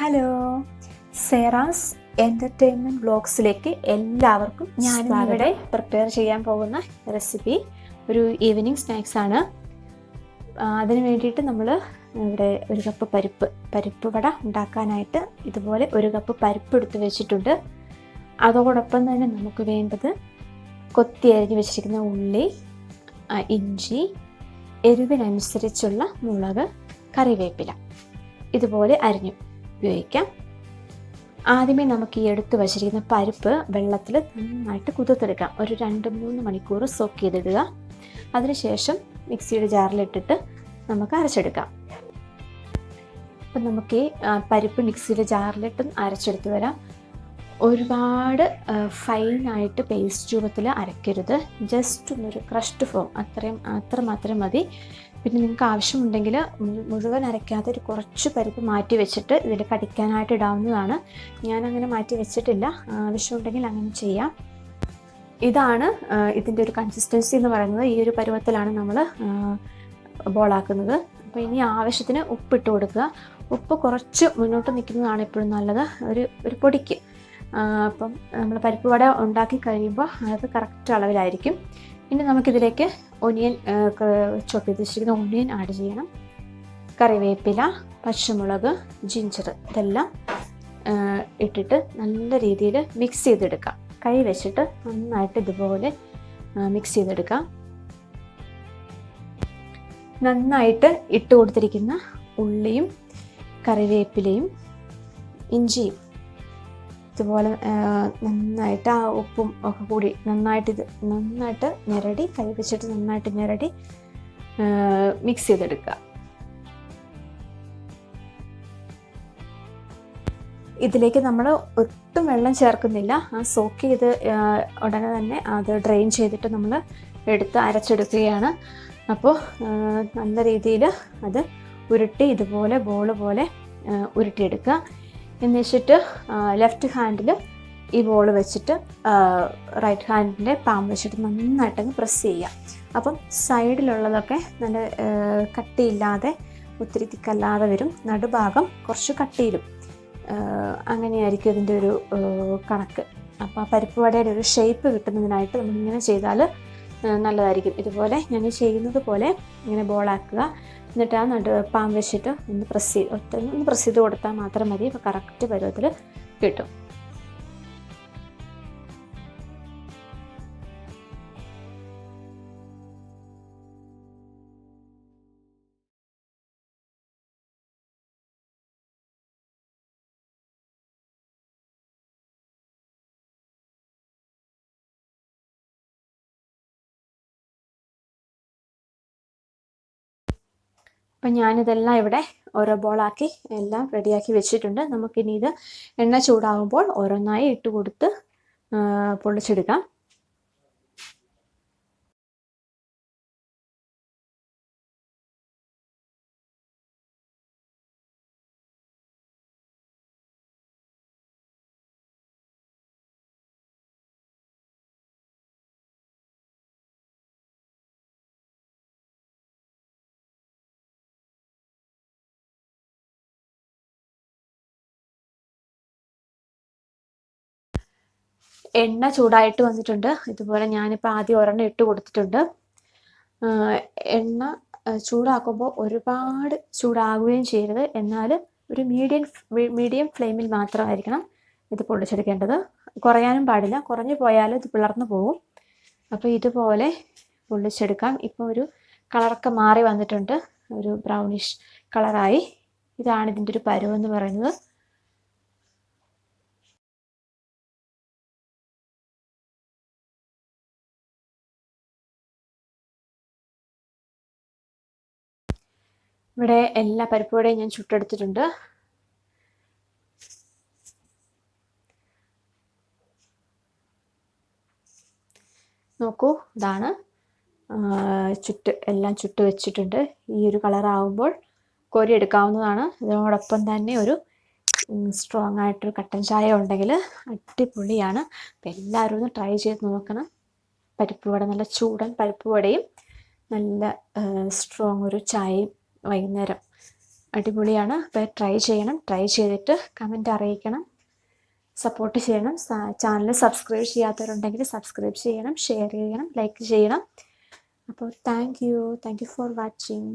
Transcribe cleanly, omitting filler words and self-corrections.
Hello, സേറാസ് entertainment വ്ളോഗ്സിലേക്ക് എല്ലാവർക്കും ഞാനിവിടെ prepare ചെയ്യാൻ പോകുന്ന റെസിപ്പി ഒരു ഈവനിങ് സ്നാക്സാണ്. അതിന് വേണ്ടിയിട്ട് നമ്മൾ ഇവിടെ ഒരു കപ്പ് പരിപ്പ് വട ഉണ്ടാക്കാനായിട്ട് ഇതുപോലെ ഒരു കപ്പ് പരിപ്പ് എടുത്ത് വെച്ചിട്ടുണ്ട്. അതോടൊപ്പം തന്നെ നമുക്ക് വേണ്ടത് കൊത്തി അരിഞ്ഞ് വെച്ചിരിക്കുന്ന ഉള്ളി, ഇഞ്ചി, എരിവിനനുസരിച്ചുള്ള മുളക്, കറിവേപ്പില ഇതുപോലെ അരിഞ്ഞു ഉപയോഗിക്കാം. ആദ്യമേ നമുക്ക് ഈ എടുത്ത് വച്ചിരിക്കുന്ന പരിപ്പ് വെള്ളത്തിൽ നന്നായിട്ട് കുതിർത്തെടുക്കാം. ഒരു 2-3 മണിക്കൂർ സോക്ക് ചെയ്തിടുക. അതിനുശേഷം മിക്സിയുടെ ജാറിലിട്ടിട്ട് നമുക്ക് അരച്ചെടുക്കാം. അപ്പം നമുക്ക് ഈ പരിപ്പ് മിക്സിയുടെ ജാറിലിട്ട് അരച്ചെടുത്ത് വരാം. ഒരുപാട് ഫൈനായിട്ട് പേസ്റ്റ് രൂപത്തിൽ അരക്കരുത്, ജസ്റ്റ് ഒന്നൊരു ക്രഷ്ഡ് ഫോം അത്ര മാത്രം മതി. പിന്നെ നിങ്ങൾക്ക് ആവശ്യമുണ്ടെങ്കിൽ മുഴുവൻ അരയ്ക്കാതെ ഒരു കുറച്ച് പരിപ്പ് മാറ്റി വെച്ചിട്ട് ഇതിൽ കടിക്കാനായിട്ട് ഇടാവുന്നതാണ്. ഞാനങ്ങനെ മാറ്റി വെച്ചിട്ടില്ല, ആവശ്യമുണ്ടെങ്കിൽ അങ്ങനെ ചെയ്യാം. ഇതാണ് ഇതിൻ്റെ ഒരു കൺസിസ്റ്റൻസി എന്ന് പറയുന്നത്. ഈ ഒരു പരുവത്തിലാണ് നമ്മൾ ബോളാക്കുന്നത്. അപ്പോൾ ഇനി ആവശ്യത്തിന് ഉപ്പിട്ട് കൊടുക്കുക. ഉപ്പ് കുറച്ച് മുന്നോട്ട് നിൽക്കുന്നതാണ് എപ്പോഴും നല്ലത്, ഒരു പൊടിക്ക്. അപ്പം നമ്മൾ പരിപ്പ് വട ഉണ്ടാക്കി കഴിയുമ്പോൾ അത് കറക്റ്റ് അളവിലായിരിക്കും. ഇനി നമുക്കിതിലേക്ക് ചോപ്പ് ചെയ്ത് വെച്ചിരിക്കുന്ന ഒനിയൻ ആഡ് ചെയ്യണം. കറിവേപ്പില, പച്ചമുളക്, ജിഞ്ചർ ഇതെല്ലാം ഇട്ടിട്ട് നല്ല രീതിയിൽ മിക്സ് ചെയ്തെടുക്കാം. കൈ വെച്ചിട്ട് നന്നായിട്ട് ഇതുപോലെ മിക്സ് ചെയ്തെടുക്കാം. നന്നായിട്ട് ഇട്ട് കൊടുത്തിരിക്കുന്ന ഉള്ളിയും കറിവേപ്പിലയും ഇഞ്ചിയും ഇതുപോലെ നന്നായിട്ട് ആ ഉപ്പും ഒക്കെ കൂടി നന്നായിട്ട് ഞെരടി, കൈ വെച്ചിട്ട് നന്നായിട്ട് ഞെരടി മിക്സ് ചെയ്തെടുക്കുക. ഇതിലേക്ക് നമ്മൾ ഒട്ടും വെള്ളം ചേർക്കുന്നില്ല. ആ സോക്ക് ചെയ്ത് ഉടനെ തന്നെ അത് ഡ്രെയിൻ ചെയ്തിട്ട് നമ്മൾ എടുത്ത് അരച്ചെടുക്കുകയാണ്. അപ്പോൾ നല്ല രീതിയിൽ അത് ഉരുട്ടി ഇതുപോലെ ബോൾ പോലെ ഉരുട്ടിയെടുക്കുക. എന്ന് വെച്ചിട്ട് ലെഫ്റ്റ് ഹാൻഡിൽ ഈ ബോൾ വെച്ചിട്ട് റൈറ്റ് ഹാൻഡിൻ്റെ പാം വെച്ചിട്ട് നന്നായിട്ടങ്ങ് പ്രസ് ചെയ്യുക. അപ്പം സൈഡിലുള്ളതൊക്കെ നല്ല കട്ടിയില്ലാതെ, ഒത്തിരി തിക്കല്ലാതെ വരും. നടുഭാഗം കുറച്ച് കട്ടിയിലും. അങ്ങനെയായിരിക്കും ഇതിൻ്റെ ഒരു കണക്ക്. അപ്പോൾ ആ പരിപ്പ് വടയുടെ ഒരു ഷേപ്പ് കിട്ടുന്നതിനായിട്ട് നമ്മളിങ്ങനെ ചെയ്താൽ നല്ലതായിരിക്കും. ഇതുപോലെ ഞാൻ ചെയ്യുന്നത് പോലെ ഇങ്ങനെ ബോളാക്കുക. എന്നിട്ട് ആ പാം വെച്ചിട്ട് ഒന്ന് പ്രസ് ചെയ്ത് കൊടുത്താൽ മാത്രം മതി. അപ്പോൾ കറക്റ്റ് പരുവത്തിൽ കിട്ടും. അപ്പം ഞാനിതെല്ലാം ഇവിടെ ഓരോ ബോളാക്കി എല്ലാം റെഡിയാക്കി വെച്ചിട്ടുണ്ട്. നമുക്കിനി ഇത് എണ്ണ ചൂടാകുമ്പോൾ ഓരോന്നായി ഇട്ട് കൊടുത്ത് പൊള്ളിച്ചെടുക്കാം. എണ്ണ ചൂടായിട്ട് വന്നിട്ടുണ്ട്. ഇതുപോലെ ഞാനിപ്പോൾ ആദ്യം ഒരെണ്ണം ഇട്ട് കൊടുത്തിട്ടുണ്ട്. എണ്ണ ചൂടാക്കുമ്പോൾ ഒരുപാട് ചൂടാകുകയും ചെയ്യരുത്, എന്നാൽ ഒരു മീഡിയം ഫ്ലെയിമിൽ മാത്രമായിരിക്കണം ഇത് പൊള്ളിച്ചെടുക്കേണ്ടത്. കുറയാനും പാടില്ല, കുറഞ്ഞു പോയാൽ ഇത് പിളർന്നു പോകും. അപ്പോൾ ഇതുപോലെ പൊള്ളിച്ചെടുക്കാം. ഇപ്പോൾ ഒരു കളറൊക്കെ മാറി വന്നിട്ടുണ്ട്, ഒരു ബ്രൗണിഷ് കളറായി. ഇതാണ് ഇതിൻ്റെ ഒരു പരുവെന്ന് പറയുന്നത്. ഇവിടെ എല്ലാ പരിപ്പ് വടയും ഞാൻ ചുട്ടെടുത്തിട്ടുണ്ട്. നോക്കൂ, ഇതാണ് എല്ലാം ചുട്ട് വെച്ചിട്ടുണ്ട്. ഈ ഒരു കളറാകുമ്പോൾ കോരി എടുക്കാവുന്നതാണ്. ഇതിനോടൊപ്പം തന്നെ ഒരു സ്ട്രോങ് ആയിട്ടൊരു കട്ടൻ ചായ ഉണ്ടെങ്കിൽ അടിപൊളിയാണ്. അപ്പം എല്ലാവരും ഒന്ന് ട്രൈ ചെയ്ത് നോക്കണം. പരിപ്പ് വട, നല്ല ചൂടൻ പരിപ്പ് വടയും നല്ല സ്ട്രോങ് ഒരു ചായയും വൈകുന്നേരം അടിപൊളിയാണ്. അപ്പോൾ ട്രൈ ചെയ്യണം. ട്രൈ ചെയ്തിട്ട് കമൻറ്റ് അറിയിക്കണം, സപ്പോർട്ട് ചെയ്യണം. ചാനൽ സബ്സ്ക്രൈബ് ചെയ്യാത്തവരുണ്ടെങ്കിൽ സബ്സ്ക്രൈബ് ചെയ്യണം, ഷെയർ ചെയ്യണം, ലൈക്ക് ചെയ്യണം. അപ്പോൾ താങ്ക് യു ഫോർ വാച്ചിങ്.